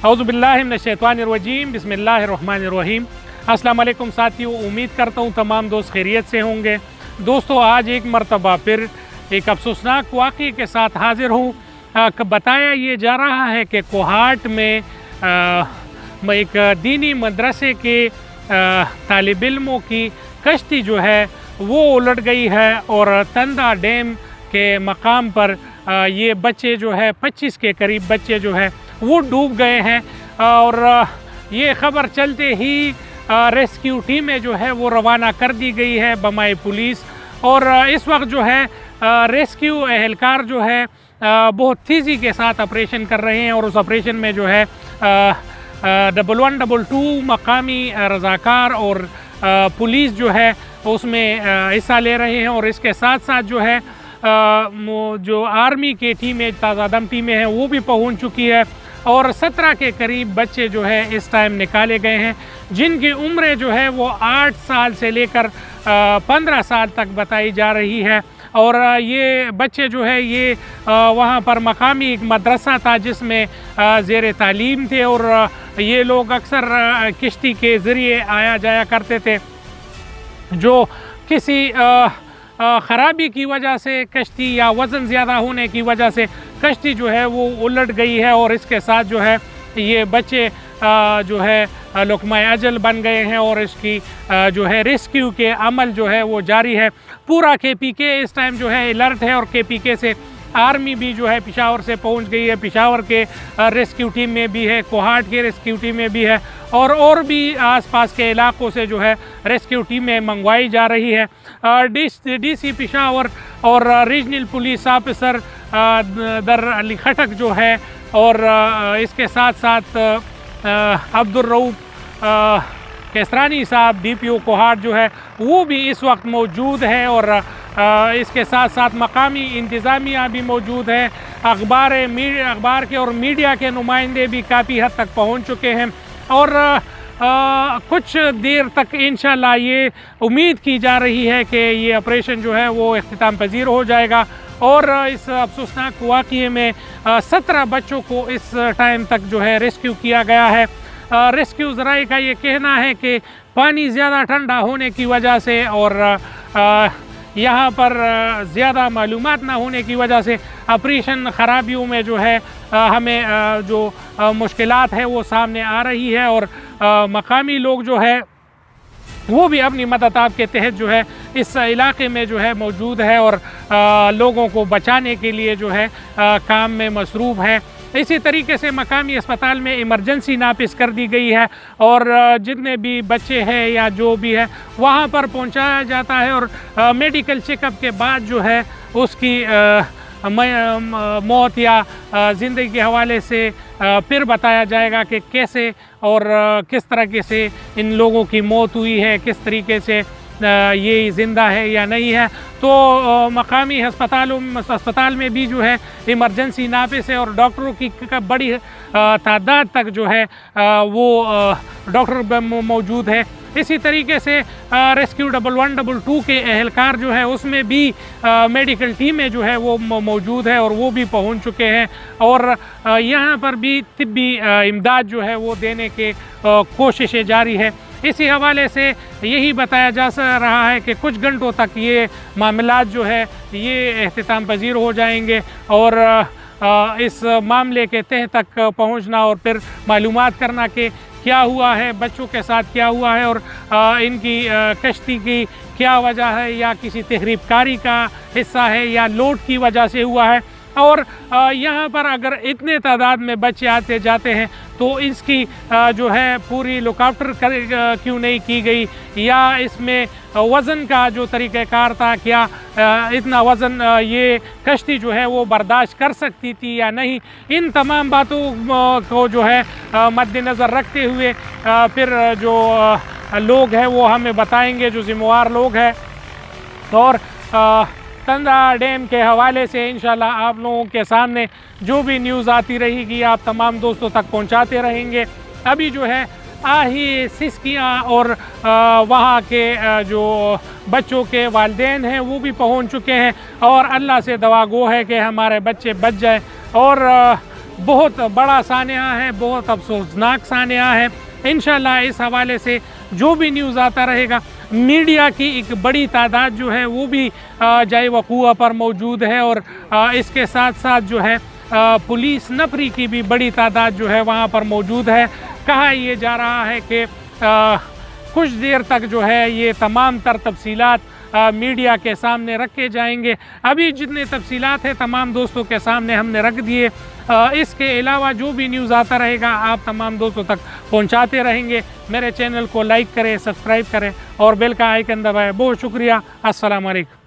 औज़ुबिल्लाहि मिनश्शैतानिर्रजीम बिस्मिल्लाहिर्रहमानिर्रहीम। अस्सलाम वालेकुम साथियों, उम्मीद करता हूँ तमाम दोस्त खैरियत से होंगे। दोस्तों, आज एक मरतबा फिर एक अफसोसनाक वाक़े के साथ हाज़िर हूँ। बताया ये जा रहा है कि कोहाट में एक दीनी मदरसे के तालिब इल्मों की कश्ती जो है वो उलट गई है और तंदा डैम के मकाम पर ये बच्चे जो है 25 के करीब बच्चे जो है वो डूब गए हैं। और ये ख़बर चलते ही रेस्क्यू टीमें जो है वो रवाना कर दी गई है बमाए पुलिस। और इस वक्त जो है रेस्क्यू एहलकार जो है बहुत तेज़ी के साथ ऑपरेशन कर रहे हैं और उस ऑपरेशन में जो है 1122 मकामी रज़ाकार और पुलिस जो है उसमें हिस्सा ले रहे हैं। और इसके साथ साथ जो है जो आर्मी के टीमें, ताज़ादम टीमें हैं वो भी पहुंच चुकी है और 17 के करीब बच्चे जो है इस टाइम निकाले गए हैं, जिनकी उम्र जो है वो 8 साल से लेकर 15 साल तक बताई जा रही है। और ये बच्चे जो है ये वहाँ पर मकामी एक मदरसा था जिसमें ज़ेर तालीम थे और ये लोग अक्सर किश्ती के ज़रिए आया जाया करते थे। जो किसी ख़राबी की वजह से कश्ती या वज़न ज़्यादा होने की वजह से कश्ती जो है वो उलट गई है और इसके साथ जो है ये बच्चे जो है लुक़्मा-ए अजल बन गए हैं और इसकी जो है रेस्क्यू के अमल जो है वो जारी है। पूरा KPK इस टाइम जो है अलर्ट है और KPK से आर्मी भी जो है पेशावर से पहुंच गई है, पेशावर के रेस्क्यू टीम में भी है, कोहाट के रेस्क्यू टीम में भी है और भी आसपास के इलाकों से जो है रेस्क्यू टीमें मंगवाई जा रही है। DC पेशावर और रीजनल पुलिस ऑफिसर दर अली खटक जो है और इसके साथ साथ अब्दुल रऊफ केसरानी साहब DPO कोहाट जो है वो भी इस वक्त मौजूद है और इसके साथ साथ मकामी इंतज़ामिया भी मौजूद है। अखबार के और मीडिया के नुमाइंदे भी काफ़ी हद तक पहुंच चुके हैं और कुछ देर तक इंशाल्लाह ये उम्मीद की जा रही है कि ये ऑपरेशन जो है वो इख्तिताम पजीर हो जाएगा। और इस अफसोसनाक वाक़ये में 17 बच्चों को इस टाइम तक जो है रेस्क्यू किया गया है। रेस्क्यू ज़राए का ये कहना है कि पानी ज़्यादा ठंडा होने की वजह से और यहाँ पर ज़्यादा मालूमात ना होने की वजह से ऑपरेशन ख़राबियों में जो है हमें जो मुश्किलात है वो सामने आ रही है। और मकामी लोग जो है वो भी अपनी मदद आपके तहत जो है इस इलाके में जो है मौजूद है और लोगों को बचाने के लिए जो है काम में मसरूफ़ है। इसी तरीके से मकामी अस्पताल में इमरजेंसी नाफिज कर दी गई है और जितने भी बच्चे हैं या जो भी है वहाँ पर पहुँचाया जाता है और मेडिकल चेकअप के बाद जो है उसकी मौत या ज़िंदगी के हवाले से फिर बताया जाएगा कि कैसे और किस तरीके से इन लोगों की मौत हुई है, किस तरीके से ये ज़िंदा है या नहीं है। तो मकामी अस्पताल में भी जो है इमरजेंसी नाफिज है और डॉक्टरों की बड़ी तादाद तक जो है वो डॉक्टर मौजूद है। इसी तरीके से रेस्क्यू 1122 के एहलकार जो है उसमें भी मेडिकल टीमें जो है वो मौजूद है और वो भी पहुंच चुके हैं और यहाँ पर भी तिब्बी इमदाद जो है वो देने के कोशिशें जारी है। इसी हवाले से यही बताया जा रहा है कि कुछ घंटों तक ये मामलात जो है ये इख्तिताम पजीर हो जाएंगे और इस मामले के तह तक पहुंचना और फिर मालूमात करना कि क्या हुआ है, बच्चों के साथ क्या हुआ है और इनकी कश्ती की क्या वजह है या किसी तहरीबकारी का हिस्सा है या लोड की वजह से हुआ है। और यहाँ पर अगर इतने तादाद में बच्चे आते जाते हैं तो इसकी जो है पूरी लुकआफ्टर क्यों नहीं की गई या इसमें वज़न का जो तरीक़ाकार था क्या इतना वज़न ये कश्ती जो है वो बर्दाश्त कर सकती थी या नहीं। इन तमाम बातों को जो है मद्देनज़र रखते हुए फिर जो लोग हैं वो हमें बताएंगे, जो ज़िम्मेवार लोग हैं। और तंदा डैम के हवाले से इंशाल्लाह आप लोगों के सामने जो भी न्यूज़ आती रहेगी आप तमाम दोस्तों तक पहुंचाते रहेंगे। अभी जो है आही सिस्कियाँ और वहाँ के जो बच्चों के वालिदैन हैं वो भी पहुँच चुके हैं और अल्लाह से दुआ गो है कि हमारे बच्चे बच जाए और बहुत बड़ा सानिया है, बहुत अफसोसनाक सानिया है। इंशाल्लाह इस हवाले से जो भी न्यूज़ आता रहेगा, मीडिया की एक बड़ी तादाद जो है वो भी जाए वक़ूआ पर मौजूद है, और इसके साथ साथ जो है पुलिस नफरी की भी बड़ी तादाद जो है वहाँ पर मौजूद है। कहा यह जा रहा है कि कुछ देर तक जो है ये तमाम तर तफसीलात मीडिया के सामने रखे जाएंगे। अभी जितने तफसीलात हैं तमाम दोस्तों के सामने हमने रख दिए। इसके अलावा जो भी न्यूज़ आता रहेगा आप तमाम दोस्तों तक पहुंचाते रहेंगे। मेरे चैनल को लाइक करें, सब्सक्राइब करें और बेल का आइकन दबाएं। बहुत शुक्रिया। अस्सलाम वालेकुम।